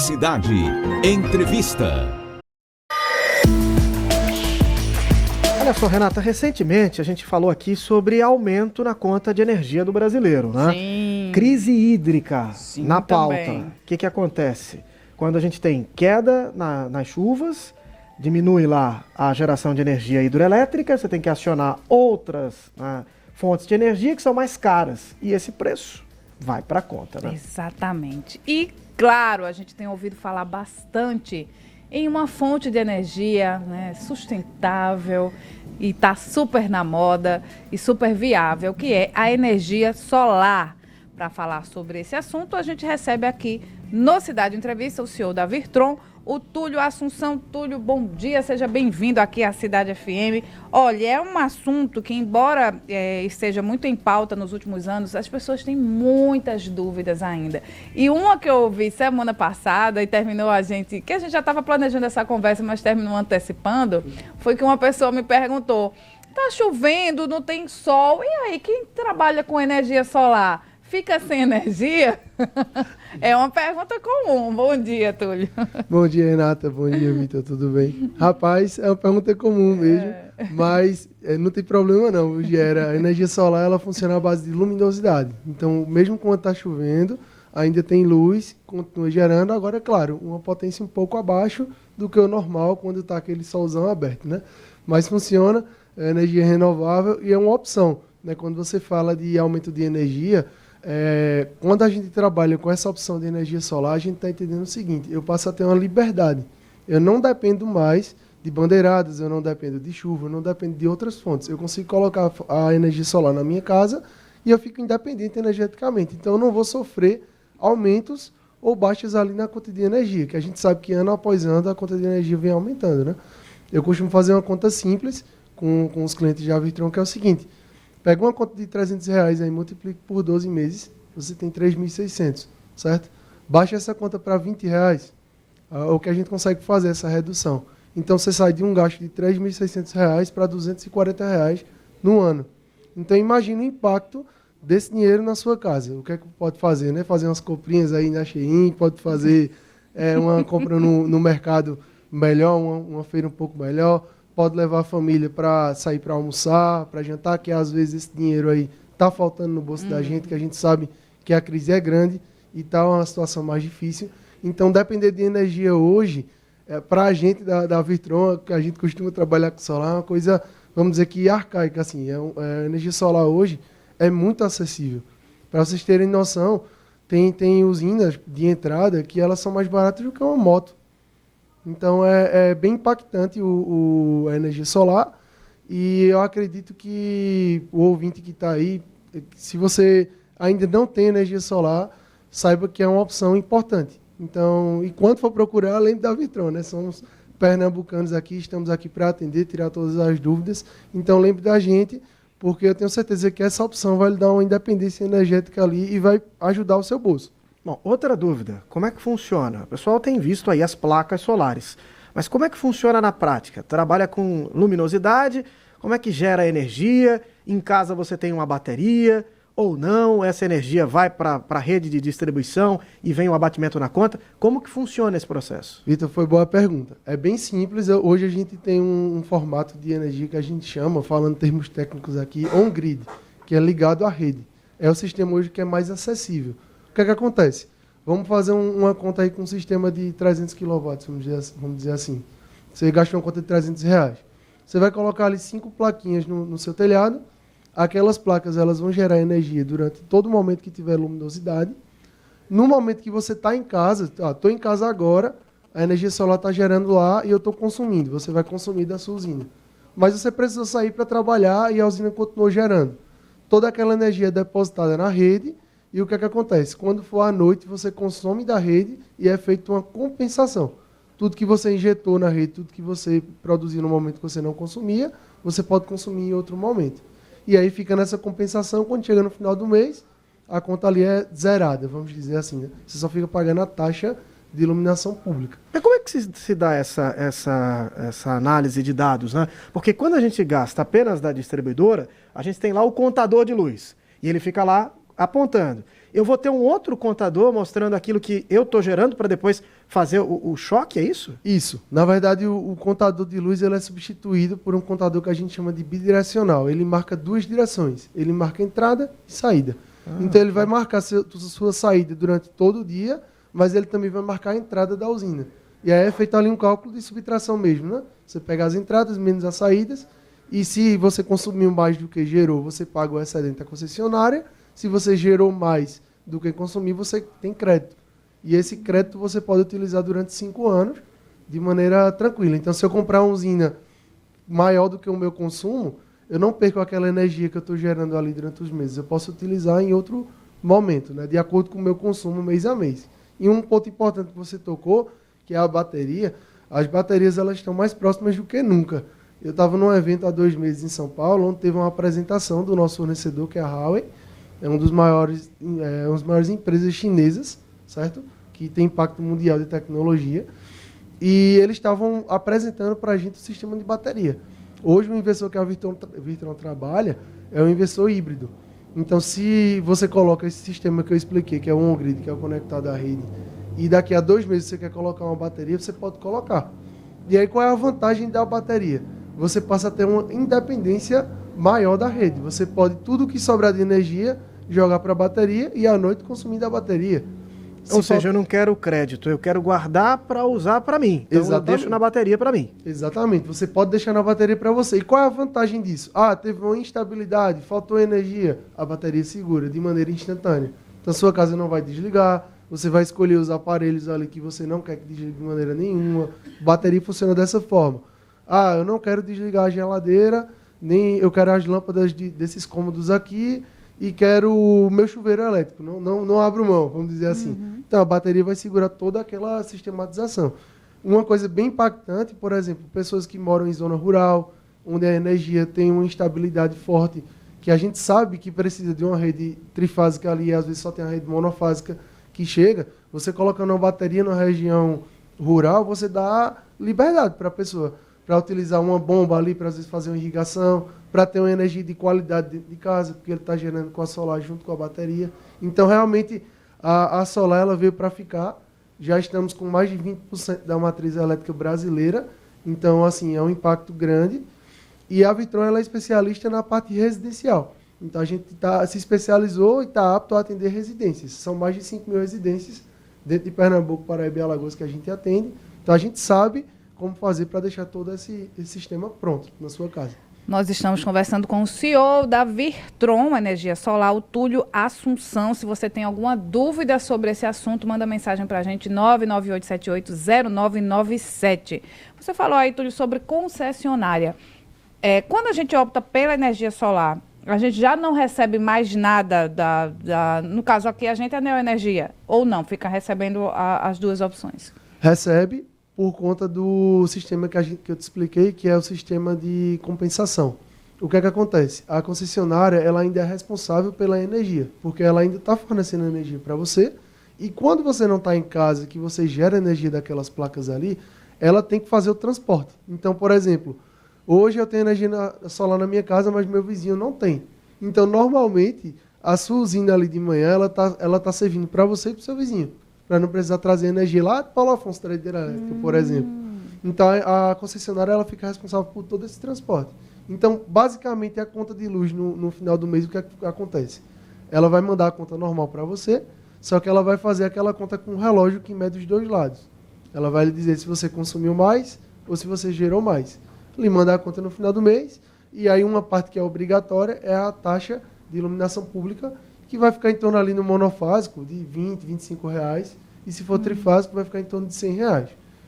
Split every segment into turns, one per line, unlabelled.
Cidade Entrevista.
Olha só, Renata, recentemente a gente falou aqui sobre aumento na conta de energia do brasileiro, né?
Sim.
Crise hídrica na pauta.
Também.
O que acontece? Quando a gente tem queda nas chuvas, diminui lá a geração de energia hidroelétrica, você tem que acionar outras fontes de energia que são mais caras. E esse preço vai para a conta, né?
Exatamente. E, claro, a gente tem ouvido falar bastante em uma fonte de energia, né, sustentável e está super na moda e super viável, que é a energia solar. Para falar sobre esse assunto, a gente recebe aqui no Cidade Entrevista o CEO da Virtron, o Túlio Assunção. Túlio, bom dia, seja bem-vindo aqui à Cidade FM. Olha, é um assunto que, embora esteja muito em pauta nos últimos anos, as pessoas têm muitas dúvidas ainda. E uma que eu ouvi semana passada e terminou que a gente já estava planejando essa conversa, mas terminou antecipando, foi que uma pessoa me perguntou: tá chovendo, não tem sol, e aí, quem trabalha com energia solar fica sem energia? É uma pergunta comum. Bom dia, Túlio.
Bom dia, Renata. Bom dia, Vitor. Tudo bem? Rapaz, é uma pergunta comum mesmo, mas não tem problema não. A energia solar, ela funciona à base de luminosidade. Então, mesmo quando está chovendo, ainda tem luz, continua gerando. Agora, é claro, uma potência um pouco abaixo do que o normal quando está aquele solzão aberto, né? Mas funciona, é energia renovável e é uma opção, né? Quando você fala de aumento de energia, quando a gente trabalha com essa opção de energia solar, a gente está entendendo o seguinte: eu passo a ter uma liberdade. Eu não dependo mais de bandeiradas, eu não dependo de chuva, eu não dependo de outras fontes. Eu consigo colocar a energia solar na minha casa e eu fico independente energeticamente. Então eu não vou sofrer aumentos ou baixas ali na conta de energia, que a gente sabe que ano após ano a conta de energia vem aumentando, né? Eu costumo fazer uma conta simples com os clientes da Virtron, que é o seguinte: pega uma conta de R$300 aí, multiplica por 12 meses, você tem 3.600, certo? Baixa essa conta para R$20, o que a gente consegue fazer essa redução. Então você sai de um gasto de R$3.600 para R$240 no ano. Então imagina o impacto desse dinheiro na sua casa. O que é que pode fazer, né? Fazer umas comprinhas aí na Shein, pode fazer uma compra no mercado melhor, uma feira um pouco melhor. Pode levar a família para sair para almoçar, para jantar, que às vezes esse dinheiro aí está faltando no bolso da gente, que a gente sabe que a crise é grande e está uma situação mais difícil. Então, depender de energia hoje, para a gente da Virtron, que a gente costuma trabalhar com solar, é uma coisa, vamos dizer que arcaica. Assim, a energia solar hoje é muito acessível. Para vocês terem noção, tem usinas de entrada que elas são mais baratas do que uma moto. Então, é bem impactante a energia solar, e eu acredito que o ouvinte que está aí, se você ainda não tem energia solar, saiba que é uma opção importante. Então, e quando for procurar, lembre da Virtron, né? Somos pernambucanos aqui, estamos aqui para atender, tirar todas as dúvidas. Então, lembre da gente, porque eu tenho certeza que essa opção vai lhe dar uma independência energética ali e vai ajudar o seu bolso.
Bom, outra dúvida, como é que funciona? O pessoal tem visto aí as placas solares, mas como é que funciona na prática? Trabalha com luminosidade, como é que gera energia? Em casa você tem uma bateria ou não? Essa energia vai para a rede de distribuição e vem o abatimento na conta? Como que funciona esse processo?
Vitor, foi boa pergunta. É bem simples. Hoje a gente tem um formato de energia que a gente chama, falando em termos técnicos aqui, on-grid, que é ligado à rede. É o sistema hoje que é mais acessível. O que é que acontece? Vamos fazer uma conta aí com um sistema de 300 kW, vamos dizer assim. Você gasta uma conta de R$300. Você vai colocar ali 5 plaquinhas no seu telhado. Aquelas placas, elas vão gerar energia durante todo o momento que tiver luminosidade. No momento que você está em casa, estou em casa agora, a energia solar está gerando lá e eu estou consumindo. Você vai consumir da sua usina. Mas você precisa sair para trabalhar e a usina continuou gerando. Toda aquela energia é depositada na rede. E o que é que acontece? Quando for à noite, você consome da rede e é feita uma compensação. Tudo que você injetou na rede, tudo que você produziu no momento que você não consumia, você pode consumir em outro momento. E aí fica nessa compensação, quando chega no final do mês, a conta ali é zerada, vamos dizer assim, né? Você só fica pagando a taxa de iluminação pública.
Mas como é que se dá essa análise de dados, né? Porque quando a gente gasta apenas da distribuidora, a gente tem lá o contador de luz. E ele fica lá apontando. Eu vou ter um outro contador mostrando aquilo que eu estou gerando para depois fazer o choque, é isso?
Isso. Na verdade, o contador de luz ele é substituído por um contador que a gente chama de bidirecional. Ele marca 2 direções. Ele marca entrada e saída. Então, ele vai marcar sua saída durante todo o dia, mas ele também vai marcar a entrada da usina. E aí é feito ali um cálculo de subtração mesmo, né? Você pega as entradas menos as saídas, e se você consumiu mais do que gerou, você paga o excedente à concessionária. Se você gerou mais do que consumiu, você tem crédito. E esse crédito você pode utilizar durante 5 anos de maneira tranquila. Então, se eu comprar uma usina maior do que o meu consumo, eu não perco aquela energia que eu estou gerando ali durante os meses. Eu posso utilizar em outro momento, né? De acordo com o meu consumo mês a mês. E um ponto importante que você tocou, que é a bateria. As baterias elas estão mais próximas do que nunca. Eu estava num evento há 2 meses em São Paulo, onde teve uma apresentação do nosso fornecedor, que é a Huawei. É uma das maiores empresas chinesas, certo? Que tem impacto mundial de tecnologia. E eles estavam apresentando para a gente o sistema de bateria. Hoje, o investidor que a Virtron trabalha é um investidor híbrido. Então, se você coloca esse sistema que eu expliquei, que é o on-grid, que é o conectado à rede, e daqui a 2 meses você quer colocar uma bateria, você pode colocar. E aí, qual é a vantagem da bateria? Você passa a ter uma independência maior da rede. Você pode, tudo que sobrar de energia, jogar para a bateria e à noite consumir da bateria.
Ou seja, eu não quero crédito, eu quero guardar para usar para mim. Então eu deixo na bateria para mim.
Exatamente, você pode deixar na bateria para você. E qual é a vantagem disso? Teve uma instabilidade, faltou energia, a bateria segura de maneira instantânea. Então a sua casa não vai desligar, você vai escolher os aparelhos ali que você não quer que desligue de maneira nenhuma. A bateria funciona dessa forma. Eu não quero desligar a geladeira, nem eu quero as lâmpadas desses cômodos aqui, e quero o meu chuveiro elétrico, não abro mão, vamos dizer assim. Então, a bateria vai segurar toda aquela sistematização. Uma coisa bem impactante, por exemplo, pessoas que moram em zona rural, onde a energia tem uma instabilidade forte, que a gente sabe que precisa de uma rede trifásica ali, e às vezes só tem a rede monofásica que chega, você colocando uma bateria na região rural, você dá liberdade para a pessoa, para utilizar uma bomba ali, para às vezes fazer uma irrigação, para ter uma energia de qualidade dentro de casa, porque ele está gerando com a solar junto com a bateria. Então, realmente, a solar ela veio para ficar. Já estamos com mais de 20% da matriz elétrica brasileira. Então, assim, é um impacto grande. E a Virtron ela é especialista na parte residencial. Então, a gente se especializou e está apto a atender residências. São mais de 5 mil residências dentro de Pernambuco, Paraíba e Alagoas que a gente atende. Então, a gente sabe como fazer para deixar todo esse sistema pronto na sua casa.
Nós estamos conversando com o CEO da Virtron Energia Solar, o Túlio Assunção. Se você tem alguma dúvida sobre esse assunto, manda mensagem para a gente, 998780997. Você falou aí, Túlio, sobre concessionária. Quando a gente opta pela energia solar, a gente já não recebe mais nada no caso aqui, a gente é Neoenergia, ou não? Fica recebendo as 2 opções?
Recebe por conta do sistema que eu te expliquei, que é o sistema de compensação. O que é que acontece? A concessionária ela ainda é responsável pela energia, porque ela ainda está fornecendo energia para você, e quando você não está em casa, que você gera energia daquelas placas ali, ela tem que fazer o transporte. Então, por exemplo, hoje eu tenho energia solar na minha casa, mas meu vizinho não tem. Então, normalmente, a sua usina ali de manhã, ela tá servindo para você e para o seu vizinho, para não precisar trazer energia lá de Paulo Afonso, tradeira elétrica, por exemplo. Então, a concessionária ela fica responsável por todo esse transporte. Então, basicamente, a conta de luz no final do mês, o que acontece? Ela vai mandar a conta normal para você, só que ela vai fazer aquela conta com um relógio que mede os 2 lados. Ela vai lhe dizer se você consumiu mais ou se você gerou mais. Lhe manda a conta no final do mês, e aí uma parte que é obrigatória é a taxa de iluminação pública, que vai ficar em torno ali no monofásico de R$20, R$25, e se for trifásico vai ficar em torno de R$100.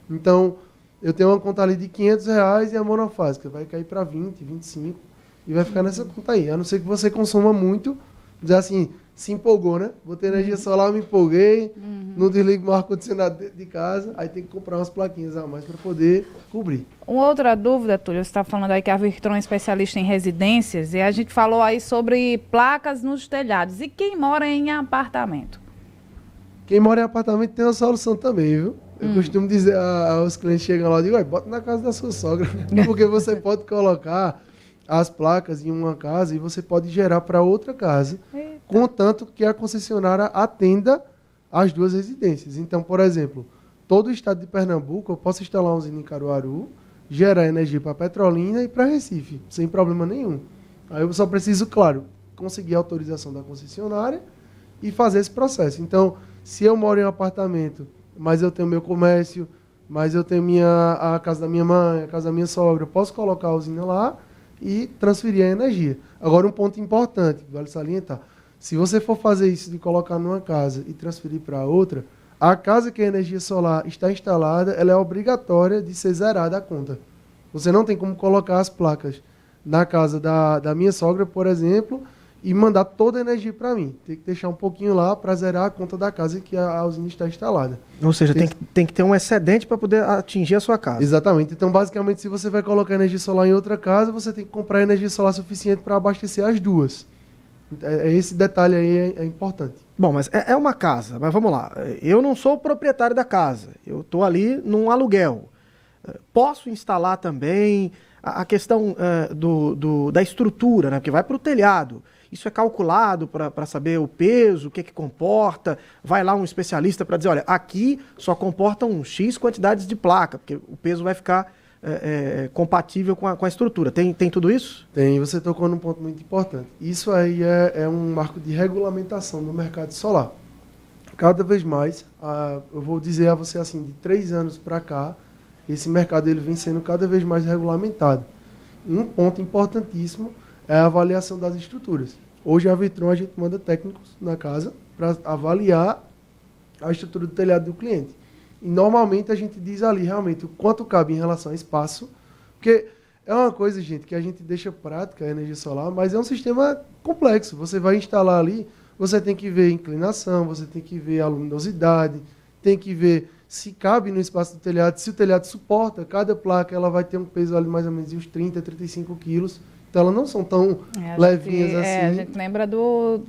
Então, eu tenho uma conta ali de R$500 e a monofásica vai cair para 20, 25, e vai ficar nessa conta aí. A não ser que você consuma muito, dizer assim, se empolgou, né? Botei energia solar, me empolguei, não desligo o ar-condicionado dentro de casa, aí tem que comprar umas plaquinhas a mais para poder cobrir.
Uma outra dúvida, Túlio, você está falando aí que a Virtron é especialista em residências, e a gente falou aí sobre placas nos telhados. E quem mora em apartamento?
Quem mora em apartamento tem uma solução também, viu? Eu costumo dizer aos clientes que chegam lá, eu digo, bota na casa da sua sogra, porque você pode colocar as placas em uma casa e você pode gerar para outra casa, contanto que a concessionária atenda as duas residências. Então, por exemplo, todo o estado de Pernambuco, eu posso instalar uma usina em Caruaru, gerar energia para Petrolina e para Recife, sem problema nenhum. Aí eu só preciso, claro, conseguir a autorização da concessionária e fazer esse processo. Então, se eu moro em um apartamento, mas eu tenho meu comércio, mas eu tenho a casa da minha mãe, a casa da minha sogra, eu posso colocar a usina lá e transferir a energia. Agora, um ponto importante, vale salientar. Se você for fazer isso de colocar numa casa e transferir para outra, a casa que a energia solar está instalada, ela é obrigatória de ser zerada a conta. Você não tem como colocar as placas na casa da minha sogra, por exemplo, e mandar toda a energia para mim. Tem que deixar um pouquinho lá para zerar a conta da casa que a usina está instalada.
Ou seja, tem que ter um excedente para poder atingir a sua casa.
Exatamente. Então, basicamente, se você vai colocar energia solar em outra casa, você tem que comprar energia solar suficiente para abastecer as duas. Esse detalhe aí é importante.
Bom, mas é uma casa, mas vamos lá. Eu não sou o proprietário da casa, eu estou ali num aluguel. Posso instalar também a questão da estrutura, né? Porque vai para o telhado. Isso é calculado para saber o peso, o que comporta. Vai lá um especialista para dizer, olha, aqui só comportam X quantidades de placa, porque o peso vai ficar compatível com a estrutura. Tem tudo isso?
Tem, você tocou num ponto muito importante. Isso aí é um marco de regulamentação do mercado solar. Cada vez mais, eu vou dizer a você assim, de 3 anos para cá, esse mercado ele vem sendo cada vez mais regulamentado. Um ponto importantíssimo é a avaliação das estruturas. Hoje a Vitron a gente manda técnicos na casa para avaliar a estrutura do telhado do cliente. E normalmente a gente diz ali realmente o quanto cabe em relação ao espaço, porque é uma coisa, gente, que a gente deixa prática a energia solar, mas é um sistema complexo. Você vai instalar ali, você tem que ver a inclinação, você tem que ver a luminosidade, tem que ver se cabe no espaço do telhado, se o telhado suporta, cada placa ela vai ter um peso ali mais ou menos de uns 30, 35 quilos. Então elas não são tão levinhas assim.
A gente lembra do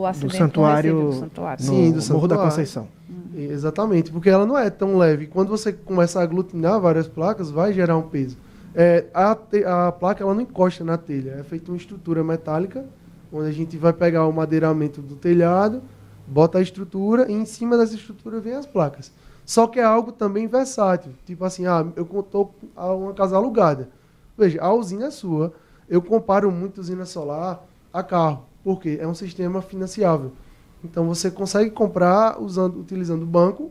acidente
do santuário,
do santuário.
Sim, do
Morro da
santuário.
Conceição.
Exatamente, porque ela não é tão leve. Quando você começa a aglutinar várias placas, vai gerar um peso. A placa ela não encosta na telha, é feita uma estrutura metálica, onde a gente vai pegar o madeiramento do telhado, bota a estrutura e em cima dessa estrutura vem as placas. Só que é algo também versátil. Tipo assim, eu estou uma casa alugada. Veja, a usina é sua. Eu comparo muito usina solar a carro. Por quê? É um sistema financiável. Então, você consegue comprar utilizando o banco.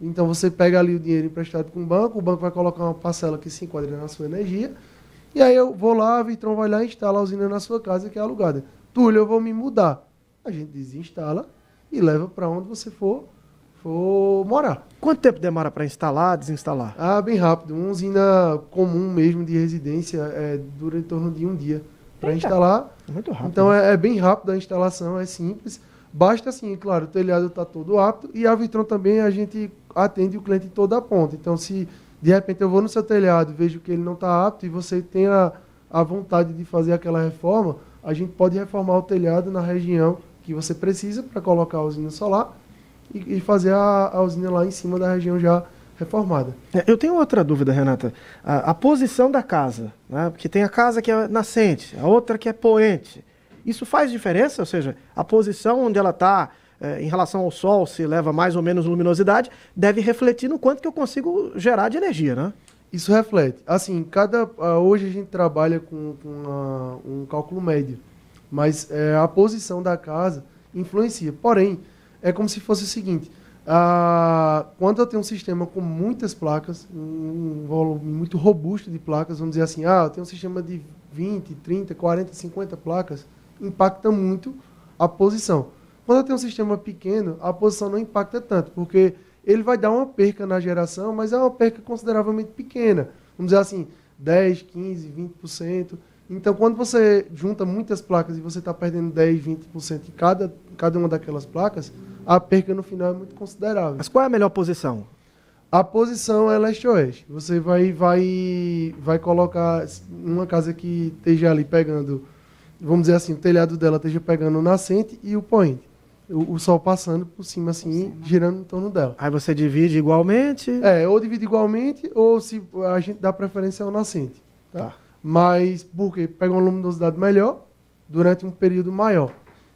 Então, você pega ali o dinheiro emprestado com o banco vai colocar uma parcela que se enquadra na sua energia. E aí eu vou lá, a Vitron vai lá e instala a usina na sua casa que é alugada. Túlio, eu vou me mudar. A gente desinstala e leva para onde você for morar.
Quanto tempo demora para instalar, desinstalar?
Bem rápido. Uma usina comum mesmo de residência dura em torno de um dia para instalar.
Muito rápido.
Então é bem rápido a instalação, é simples. Basta assim, claro, o telhado está todo apto e a Vitron também a gente atende o cliente em toda a ponta. Então se de repente eu vou no seu telhado, vejo que ele não está apto e você tem a vontade de fazer aquela reforma, a gente pode reformar o telhado na região que você precisa para colocar a usina solar e fazer a usina lá em cima da região já reformada.
Eu tenho outra dúvida, Renata. A posição da casa, né? Porque tem a casa que é nascente, a outra que é poente. Isso faz diferença? Ou seja, a posição onde ela está em relação ao sol, se leva mais ou menos luminosidade, deve refletir no quanto que eu consigo gerar de energia, né?
Isso reflete. Assim, hoje a gente trabalha com um cálculo médio, mas a posição da casa influencia. Porém, é como se fosse o seguinte, quando eu tenho um sistema com muitas placas, um volume muito robusto de placas, vamos dizer assim, eu tenho um sistema de 20, 30, 40, 50 placas, impacta muito a posição. Quando eu tenho um sistema pequeno, a posição não impacta tanto, porque ele vai dar uma perca na geração, mas é uma perca consideravelmente pequena. Vamos dizer assim, 10, 15, 20%. Então, quando você junta muitas placas e você está perdendo 10, 20% em cada uma daquelas placas, a perca no final é muito considerável.
Mas qual é a melhor posição?
A posição é leste-oeste. Você vai colocar uma casa que esteja ali pegando, vamos dizer assim, o telhado dela esteja pegando o nascente e o poente. O sol passando por cima, assim, girando em torno dela.
Aí você divide igualmente?
Ou divide igualmente, ou se a gente dá preferência ao nascente. Tá? Mas, porque pega uma luminosidade melhor durante um período maior.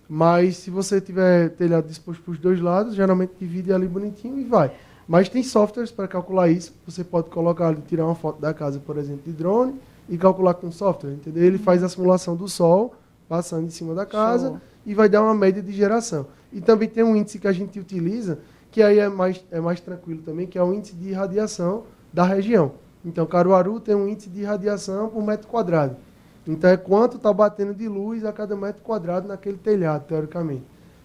Mas se você tiver telhado disposto para os dois lados, geralmente divide ali bonitinho e vai. Mas tem softwares para calcular isso. Você pode colocar ali, tirar uma foto da casa, por exemplo, de drone e calcular com software, entendeu? Ele faz a simulação do sol passando em cima da casa.
Show.
E vai dar uma média de geração. E também tem um índice que a gente utiliza, que aí é mais tranquilo também, que é o índice de irradiação da região. Então, Caruaru tem um índice de irradiação por metro quadrado. Então, é quanto está batendo de luz a cada metro quadrado naquele telhado, teoricamente.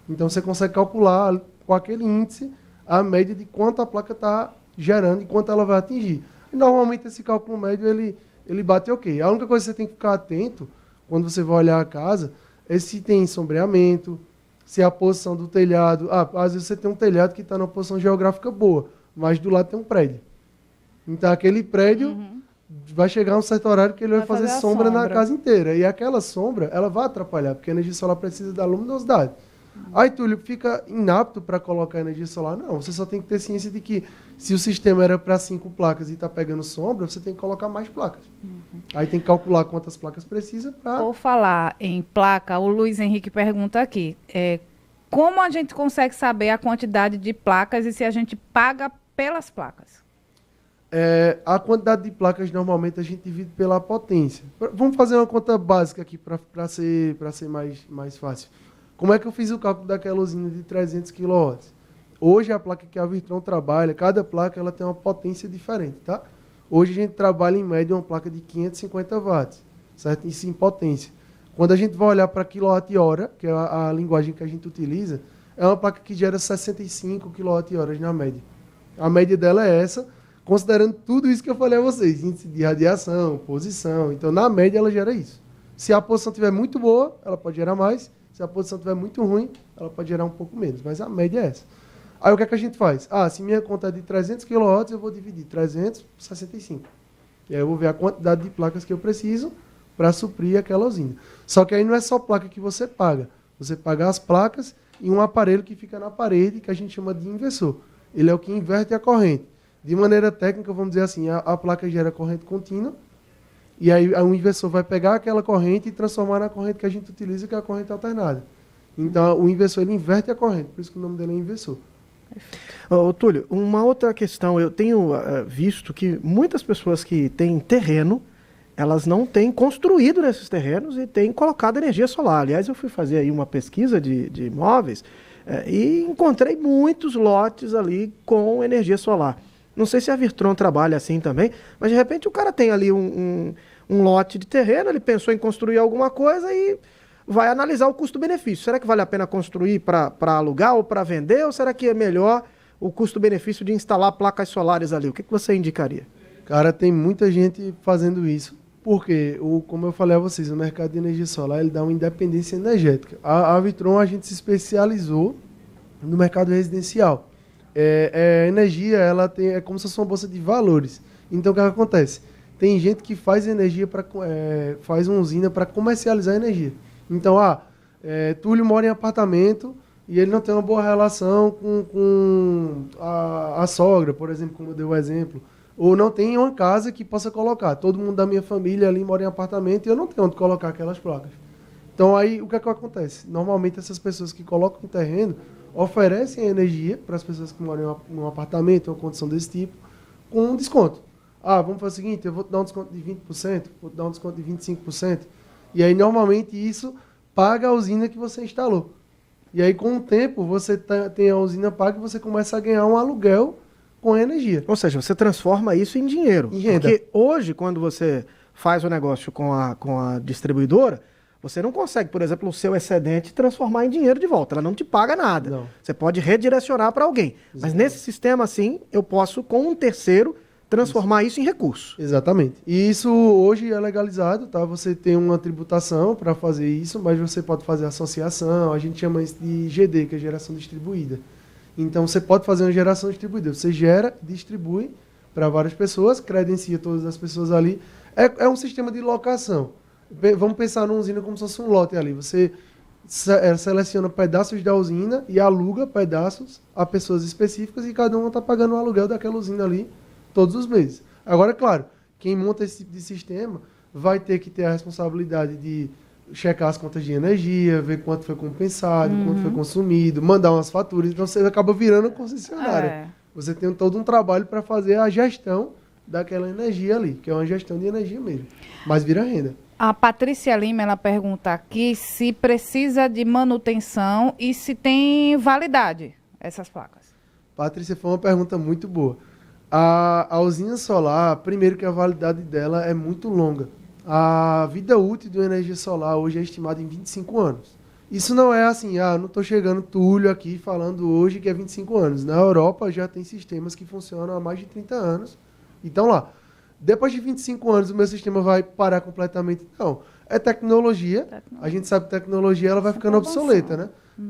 Então, você consegue calcular com aquele índice a média de quanto a placa está gerando e quanto ela vai atingir. E, normalmente, esse cálculo médio, ele bate ok. A única coisa que você tem que ficar atento, quando você vai olhar a casa, é se tem sombreamento, se a posição do telhado... às vezes você tem um telhado que está numa posição geográfica boa, mas do lado tem um prédio. Então, aquele prédio vai chegar um certo horário que ele vai fazer
a
sombra na
sombra.
casa inteira. E aquela sombra, ela vai atrapalhar, porque a energia solar precisa da luminosidade. Aí, Túlio, fica inapto para colocar energia solar? Não, você só tem que ter ciência de que se o sistema era para 5 placas e está pegando sombra, você tem que colocar mais placas. Aí tem que calcular quantas placas precisa para...
Por falar em placa, o Luiz Henrique pergunta aqui, como a gente consegue saber a quantidade de placas e se a gente paga pelas placas?
A quantidade de placas, normalmente, a gente divide pela potência. Vamos fazer uma conta básica aqui para ser mais fácil. Como é que eu fiz o cálculo daquela usina de 300 kW? Hoje, a placa que a Virtron trabalha, cada placa ela tem uma potência diferente, tá? Hoje, a gente trabalha, em média, uma placa de 550 watts, certo? Isso em potência. Quando a gente vai olhar para kWh, que é a linguagem que a gente utiliza, é uma placa que gera 65 kWh na média. A média dela é essa, considerando tudo isso que eu falei a vocês, índice de radiação, posição. Então, na média, ela gera isso. Se a posição estiver muito boa, ela pode gerar mais. Se a posição estiver muito ruim, ela pode gerar um pouco menos. Mas a média é essa. Aí, o que é que a gente faz? Se minha conta é de 300 kW, eu vou dividir 300 por 65. E aí, eu vou ver a quantidade de placas que eu preciso para suprir aquela usina. Só que aí não é só placa que você paga. Você paga as placas e um aparelho que fica na parede, que a gente chama de inversor. Ele é o que inverte a corrente. De maneira técnica, vamos dizer assim, a placa gera corrente contínua, e aí o inversor vai pegar aquela corrente e transformar na corrente que a gente utiliza, que é a corrente alternada. Então, o inversor ele inverte a corrente, por isso que o nome dele é inversor.
Túlio, uma outra questão, eu tenho visto que muitas pessoas que têm terreno, elas não têm construído nesses terrenos e têm colocado energia solar. Aliás, eu fui fazer aí uma pesquisa de imóveis e encontrei muitos lotes ali com energia solar. Não sei se a Virtron trabalha assim também, mas de repente o cara tem ali um lote de terreno, ele pensou em construir alguma coisa e vai analisar o custo-benefício. Será que vale a pena construir para alugar ou para vender? Ou será que é melhor o custo-benefício de instalar placas solares ali? O que você indicaria?
Cara, tem muita gente fazendo isso, porque, como eu falei a vocês, o mercado de energia solar ele dá uma independência energética. A Virtron, a gente se especializou no mercado residencial. A energia, ela é como se fosse uma bolsa de valores. Então, o que acontece? Tem gente que faz energia faz uma usina para comercializar energia. Então, Túlio mora em apartamento e ele não tem uma boa relação com a sogra, por exemplo, como eu dei o exemplo. Ou não tem uma casa que possa colocar. Todo mundo da minha família ali mora em apartamento e eu não tenho onde colocar aquelas placas. Então, aí, o que acontece? Normalmente, essas pessoas que colocam em terreno oferecem energia para as pessoas que moram em um apartamento, uma condição desse tipo, com um desconto. Vamos fazer o seguinte, eu vou te dar um desconto de 20%, vou te dar um desconto de 25%. E aí, normalmente, isso paga a usina que você instalou. E aí, com o tempo, você tem a usina paga e você começa a ganhar um aluguel com energia.
Ou seja, você transforma isso em dinheiro.
Em renda.
Porque hoje, quando você faz o negócio com a distribuidora, você não consegue, por exemplo, o seu excedente transformar em dinheiro de volta. Ela não te paga nada.
Não.
Você pode redirecionar para alguém. Mas nesse sistema, assim, eu posso, com um terceiro, transformar isso em recurso.
Exatamente. E isso hoje é legalizado, tá? Você tem uma tributação para fazer isso, mas você pode fazer associação, a gente chama isso de GD, que é geração distribuída. Então, você pode fazer uma geração distribuída. Você gera, distribui para várias pessoas, credencia todas as pessoas ali. É um sistema de locação. Vamos pensar numa usina como se fosse um lote ali. Você seleciona pedaços da usina e aluga pedaços a pessoas específicas e cada uma está pagando o aluguel daquela usina ali todos os meses. Agora, é claro, quem monta esse tipo de sistema vai ter que ter a responsabilidade de checar as contas de energia, ver quanto foi compensado, quanto foi consumido, mandar umas faturas. Então você acaba virando concessionária.
É.
Você tem todo um trabalho para fazer a gestão daquela energia ali, que é uma gestão de energia mesmo. Mas vira renda.
A Patrícia Lima, ela pergunta aqui se precisa de manutenção e se tem validade essas placas.
Patrícia, foi uma pergunta muito boa. A usina solar, primeiro que a validade dela é muito longa. A vida útil de uma energia solar hoje é estimada em 25 anos. Isso não é assim, não estou chegando Túlio aqui falando hoje que é 25 anos. Na Europa já tem sistemas que funcionam há mais de 30 anos. Então lá, depois de 25 anos o meu sistema vai parar completamente? Não. É tecnologia. A gente sabe que tecnologia ela vai ficando obsoleta, né?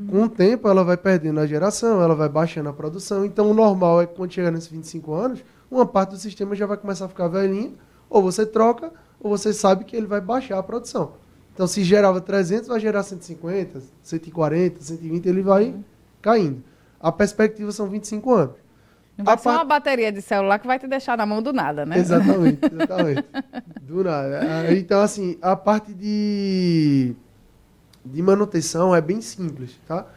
Com o tempo ela vai perdendo a geração, ela vai baixando a produção. Então o normal é que quando chegar nesses 25 anos, uma parte do sistema já vai começar a ficar velhinha. Ou você troca, ou você sabe que ele vai baixar a produção. Então se gerava 300, vai gerar 150, 140, 120, ele vai caindo. A perspectiva são 25 anos.
Não vai ser uma bateria de celular que vai te deixar na mão do nada, né?
Exatamente. Do nada. Então, assim, a parte de manutenção é bem simples, tá?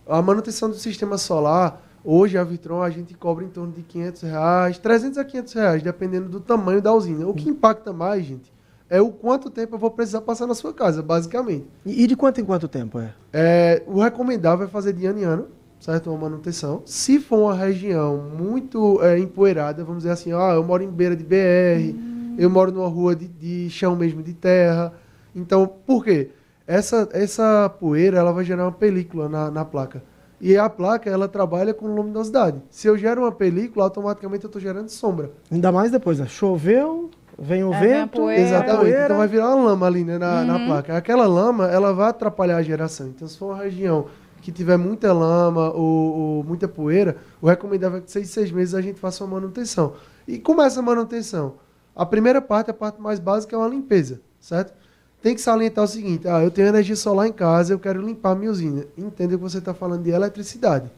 A manutenção do sistema solar, hoje a Vitron a gente cobra em torno de R$500, 300 a R$500, dependendo do tamanho da usina. O que impacta mais, gente, é o quanto tempo eu vou precisar passar na sua casa, basicamente.
E de quanto em quanto tempo é?
O recomendável é fazer de ano em ano, certo? Uma manutenção. Se for uma região muito empoeirada, vamos dizer assim, eu moro em beira de BR, eu moro numa rua de chão mesmo, de terra. Então, por quê? Essa poeira ela vai gerar uma película na placa. E a placa ela trabalha com luminosidade. Se eu gero uma película, automaticamente eu estou gerando sombra.
Ainda mais depois, né? Choveu, vem o
Vem a
vento.
poeira.
Exatamente.
Poeira.
Então vai virar uma lama ali, né, na placa. Aquela lama ela vai atrapalhar a geração. Então, se for uma região que tiver muita lama ou muita poeira, o recomendável é que de 6 em 6 meses a gente faça uma manutenção. E como é essa manutenção? A primeira parte, a parte mais básica, é uma limpeza, certo? Tem que salientar o seguinte, eu tenho energia solar em casa, eu quero limpar a minha usina. Entenda que você está falando de eletricidade.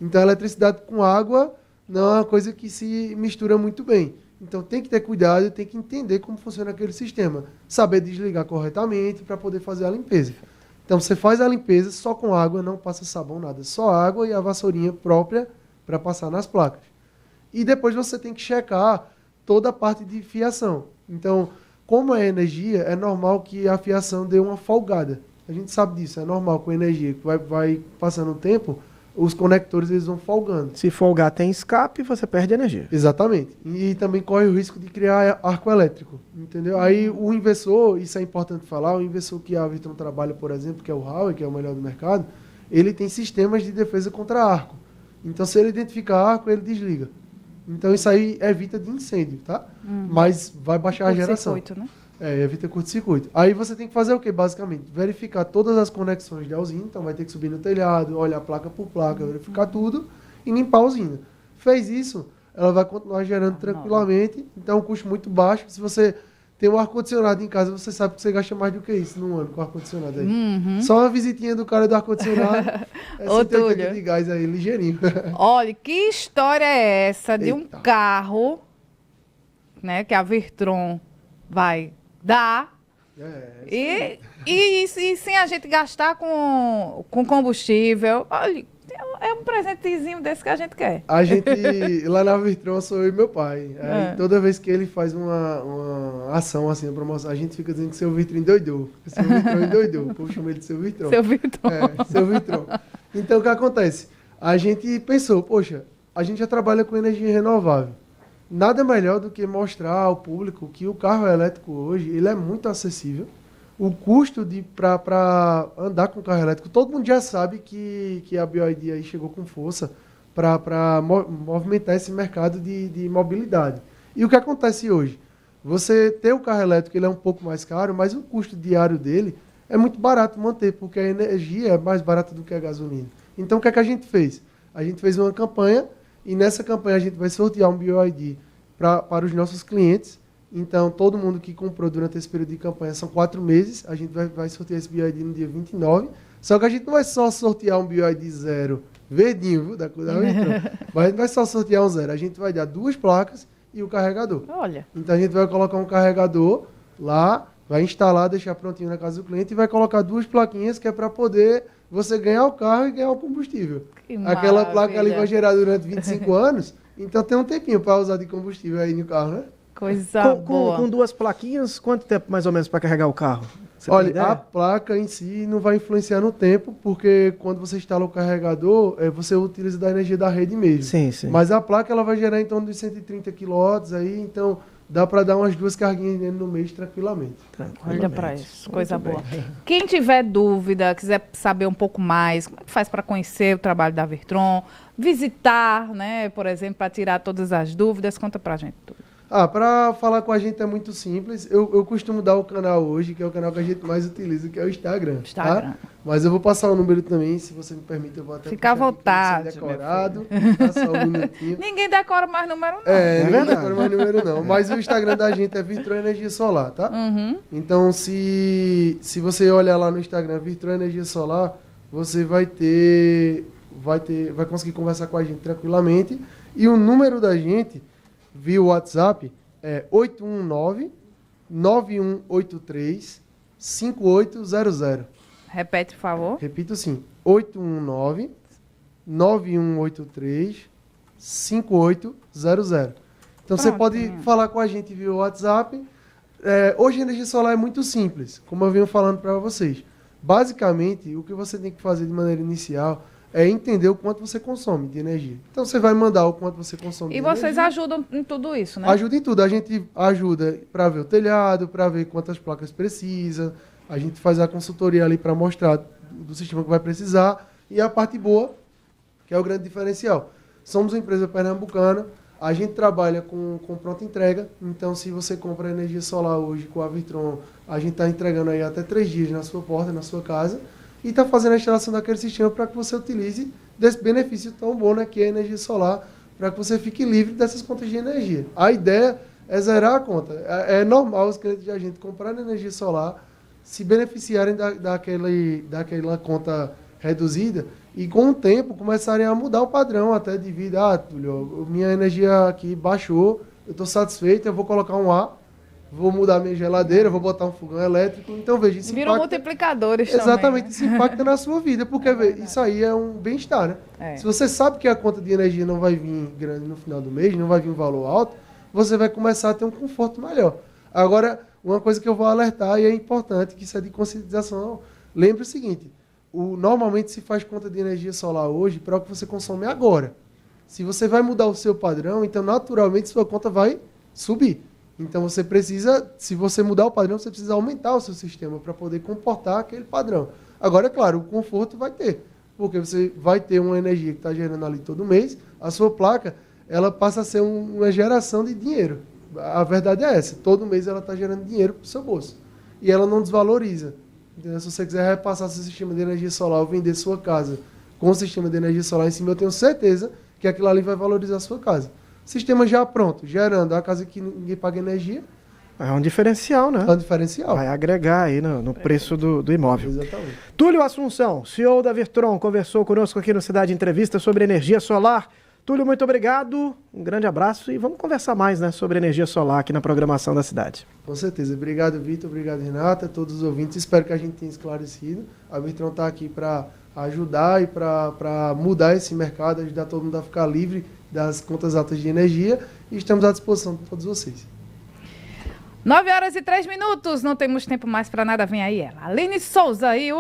Então, a eletricidade com água não é uma coisa que se mistura muito bem. Então, tem que ter cuidado, tem que entender como funciona aquele sistema. Saber desligar corretamente para poder fazer a limpeza. Então, você faz a limpeza só com água, não passa sabão, nada. Só água e a vassourinha própria para passar nas placas. E depois você tem que checar toda a parte de fiação. Então, como é energia, é normal que a fiação dê uma folgada. A gente sabe disso, é normal com energia. Vai passando o tempo, os conectores eles vão folgando.
Se folgar tem escape, você perde energia.
Exatamente. E também corre o risco de criar arco elétrico, entendeu? Aí o inversor, isso é importante falar, o inversor que a Vitron trabalha, por exemplo, que é o Huawei, que é o melhor do mercado, ele tem sistemas de defesa contra arco. Então, se ele identificar arco, ele desliga. Então, isso aí evita de incêndio, tá? Mas vai baixar a geração.
Curto-circuito, né?
Evita curto-circuito. Aí você tem que fazer o quê, basicamente? Verificar todas as conexões da usina, então vai ter que subir no telhado, olhar placa por placa, verificar tudo e limpar a usina. Fez isso, ela vai continuar gerando tranquilamente, então é um custo muito baixo. Se você tem um ar-condicionado em casa, você sabe que você gasta mais do que isso num ano com ar-condicionado aí. Só uma visitinha do cara do ar-condicionado, é
Ô,
180
Túlio.
de gás aí, ligeirinho.
Olha, que história é essa de um
Eita.
carro, né, que a Virtron vai dar e sem a gente gastar com combustível? Olha, é um presentezinho desse que a gente quer.
A gente, lá na Virtron, sou eu e meu pai. Aí, toda vez que ele faz uma ação, assim, uma promoção, a gente fica dizendo que seu Vitron endoidou. Seu Vitron endoidou. O povo chama ele de seu Vitron.
Seu Virtron.
Seu Vitron. Então, o que acontece? A gente pensou, poxa, a gente já trabalha com energia renovável. Nada melhor do que mostrar ao público que o carro elétrico hoje, ele é muito acessível. O custo para andar com carro elétrico, todo mundo já sabe que a BYD aí chegou com força para movimentar esse mercado de mobilidade. E o que acontece hoje? Você ter o carro elétrico, ele é um pouco mais caro, mas o custo diário dele é muito barato manter, porque a energia é mais barata do que a gasolina. Então, o que é que a gente fez? A gente fez uma campanha, e nessa campanha a gente vai sortear um BYD para os nossos clientes. Então, todo mundo que comprou durante esse período de campanha, são 4 meses, a gente vai sortear esse BYD no dia 29. Só que a gente não vai só sortear um BYD zero, verdinho, viu, da Vitron, mas a gente vai só sortear um zero. A gente vai dar 2 placas e o carregador.
Olha.
Então, a gente vai colocar um carregador lá, vai instalar, deixar prontinho na casa do cliente e vai colocar 2 plaquinhas que é para poder você ganhar o carro e ganhar o combustível.
Que
Aquela placa ali
maravilha.
vai gerar durante 25 anos, então tem um tempinho para usar de combustível aí no carro, né?
Coisa
Com
boa.
2 plaquinhas, quanto tempo mais ou menos para carregar o carro? Você tem
Olha,
ideia?
a placa em si não vai influenciar no tempo, porque quando você instala o carregador, você utiliza da energia da rede mesmo.
Sim, sim.
Mas a placa ela vai gerar em torno de 130 kW aí, então dá para dar umas 2 carguinhas dentro no mês tranquilamente.
Olha pra isso, coisa
Muito
boa.
bem.
Quem tiver dúvida, quiser saber um pouco mais, como é que faz para conhecer o trabalho da Virtron, visitar, né, por exemplo, para tirar todas as dúvidas, conta pra gente tudo.
Para falar com a gente é muito simples. Eu costumo dar o canal hoje, que é o canal que a gente mais utiliza, que é o Instagram.
Instagram.
Tá? Mas eu vou passar o número também, se você me permite, eu vou até
Fica à
puxar aqui pra
vontade,
ser decorado. Tá só um minutinho.
Ninguém decora mais número não.
Não
verdade.
decoro mais número não. Mas o Instagram da gente é Virtron Energia Solar, tá?
Uhum.
Então, se você olhar lá no Instagram, Virtron Energia Solar, você vai conseguir conversar com a gente tranquilamente. E o número da gente, via WhatsApp, é 819-9183-5800.
Repete, por favor.
Repito sim, 819-9183-5800. Então, você
Pronto.
pode falar com a gente via WhatsApp. Hoje a energia solar é muito simples, como eu venho falando para vocês. Basicamente, o que você tem que fazer de maneira inicial é entender o quanto você consome de energia. Então, você vai mandar o quanto você consome
E
de
vocês
energia.
ajudam em tudo isso, né?
Ajuda em tudo. A gente ajuda para ver o telhado, para ver quantas placas precisa. A gente faz a consultoria ali para mostrar do sistema que vai precisar. E a parte boa, que é o grande diferencial. Somos uma empresa pernambucana. A gente trabalha com pronta entrega. Então, se você compra energia solar hoje com a Virtron, a gente está entregando aí até 3 dias na sua porta, na sua casa. E está fazendo a instalação daquele sistema para que você utilize desse benefício tão bom, né, que é a energia solar, para que você fique livre dessas contas de energia. A ideia é zerar a conta. É normal os clientes de a gente comprarem energia solar, se beneficiarem daquela conta reduzida e, com o tempo, começarem a mudar o padrão até de vida. Túlio, minha energia aqui baixou, eu estou satisfeito, eu vou colocar um A, vou mudar minha geladeira, vou botar um fogão elétrico. Então, veja, isso
Viram
impacta...
multiplicadores
Exatamente,
também,
isso impacta na sua vida, porque isso aí é um bem-estar, né?
É.
Se você sabe que a conta de energia não vai vir grande no final do mês, não vai vir um valor alto, você vai começar a ter um conforto melhor. Agora, uma coisa que eu vou alertar, e é importante, que isso é de conscientização, lembre o seguinte, normalmente se faz conta de energia solar hoje para o que você consome agora. Se você vai mudar o seu padrão, então naturalmente sua conta vai subir. Então você precisa, se você mudar o padrão, você precisa aumentar o seu sistema para poder comportar aquele padrão. Agora, é claro, o conforto vai ter, porque você vai ter uma energia que está gerando ali todo mês, a sua placa, ela passa a ser uma geração de dinheiro. A verdade é essa, todo mês ela está gerando dinheiro para o seu bolso. E ela não desvaloriza. Entendeu? Se você quiser repassar seu sistema de energia solar ou vender sua casa com o sistema de energia solar em cima, eu tenho certeza que aquilo ali vai valorizar a sua casa. Sistema já pronto, gerando a casa que ninguém paga energia,
É um diferencial, né?
é um diferencial.
Vai agregar aí no preço do imóvel.
Exatamente.
Túlio Assunção, CEO da Virtron, conversou conosco aqui no Cidade Entrevista sobre energia solar. Túlio, muito obrigado, um grande abraço e vamos conversar mais, né, sobre energia solar aqui na programação da cidade.
Com certeza. Obrigado, Vitor. Obrigado, Renata. Todos os ouvintes. Espero que a gente tenha esclarecido. A Virtron está aqui para ajudar e para mudar esse mercado, ajudar todo mundo a ficar livre das contas altas de energia. E estamos à disposição de todos vocês.
9h03, não temos tempo mais para nada, vem aí ela. Aline Souza e o